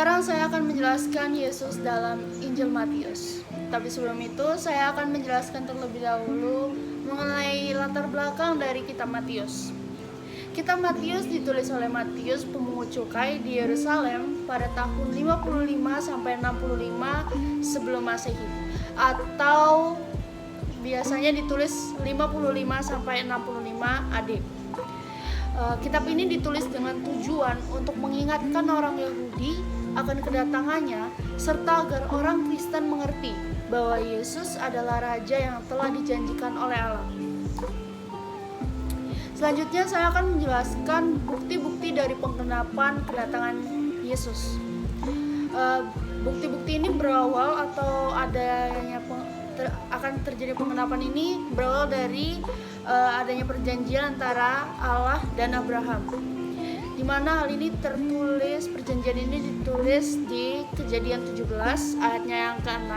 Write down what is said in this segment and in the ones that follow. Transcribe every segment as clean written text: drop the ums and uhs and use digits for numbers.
Sekarang saya akan menjelaskan Yesus dalam Injil Matius. Tapi sebelum itu saya akan menjelaskan terlebih dahulu mengenai latar belakang dari kitab Matius. Kitab Matius ditulis oleh Matius pemungut cukai di Yerusalem pada tahun 55 sampai 65 sebelum Masehi, atau biasanya ditulis 55 sampai 65 AD. Kitab ini ditulis dengan tujuan untuk mengingatkan orang Yahudi akan kedatangannya, serta agar orang Kristen mengerti bahwa Yesus adalah Raja yang telah dijanjikan oleh Allah. Selanjutnya saya akan menjelaskan bukti-bukti dari penggenapan kedatangan Yesus. Bukti-bukti ini berawal atau akan terjadi penggenapan ini berawal dari adanya perjanjian antara Allah dan Abraham, di mana hal ini tertulis, perjanjian ini ditulis di Kejadian 17 ayatnya yang ke-6,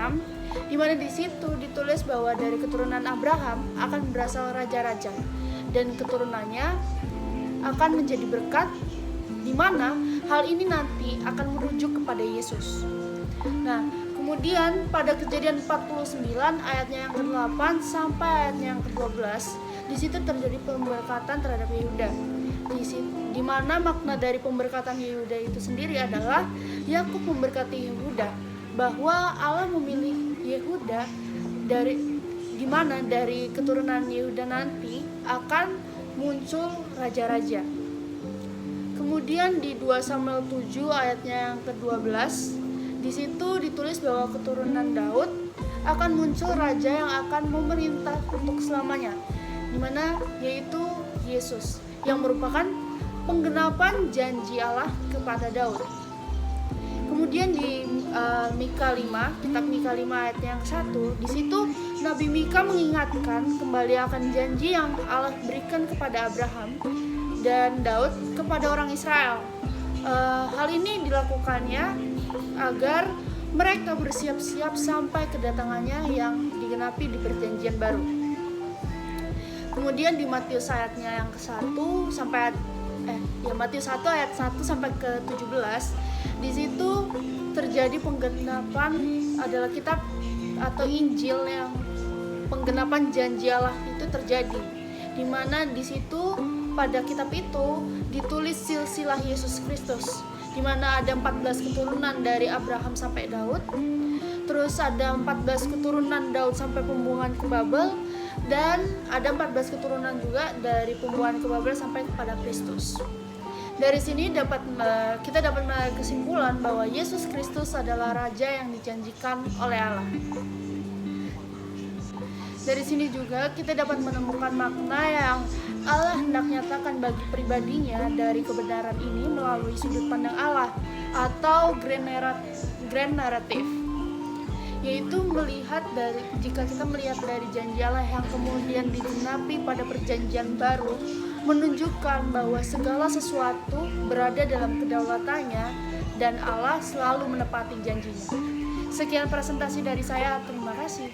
di mana di situ ditulis bahwa dari keturunan Abraham akan berasal raja-raja dan keturunannya akan menjadi berkat, di mana hal ini nanti akan merujuk kepada Yesus. Nah, kemudian pada Kejadian 49 ayatnya yang ke-8 sampai ayatnya yang ke-12, di situ terjadi pemberkatan terhadap Yehuda. Di mana makna dari pemberkatan Yehuda itu sendiri adalah Yakub memberkati Yehuda, bahwa Allah memilih Yehuda di mana dari keturunan Yehuda nanti akan muncul raja-raja. Kemudian di 2 Samuel 7 ayatnya yang ke-12, di situ ditulis bahwa keturunan Daud akan muncul raja yang akan memerintah untuk selamanya, di mana yaitu Yesus, yang merupakan penggenapan janji Allah kepada Daud. Kemudian di Mika 5, kitab Mika 5 ayat yang 1, di situ Nabi Mika mengingatkan kembali akan janji yang Allah berikan kepada Abraham dan Daud kepada orang Israel. Hal ini dilakukannya agar mereka bersiap-siap sampai kedatangannya yang digenapi di perjanjian baru. Kemudian di Matius ayatnya yang ke-1 sampai Matius 1 ayat 1 sampai ke-17, di situ terjadi penggenapan, adalah kitab atau Injil yang penggenapan janji Allah itu terjadi, di mana di situ pada kitab itu ditulis silsilah Yesus Kristus, di mana ada 14 keturunan dari Abraham sampai Daud, terus ada 14 keturunan Daud sampai pembuangan ke Babel, dan ada 14 keturunan juga dari pembuangan ke Babel sampai kepada Kristus. Dari sini kita dapat menarik kesimpulan bahwa Yesus Kristus adalah Raja yang dijanjikan oleh Allah. Dari sini juga kita dapat menemukan makna yang Allah hendak nyatakan bagi pribadinya dari kebenaran ini melalui sudut pandang Allah atau grand narrative, yaitu jika kita melihat dari janji Allah yang kemudian digenapi pada perjanjian baru, menunjukkan bahwa segala sesuatu berada dalam kedaulatannya dan Allah selalu menepati janjinya. Sekian presentasi dari saya, terima kasih.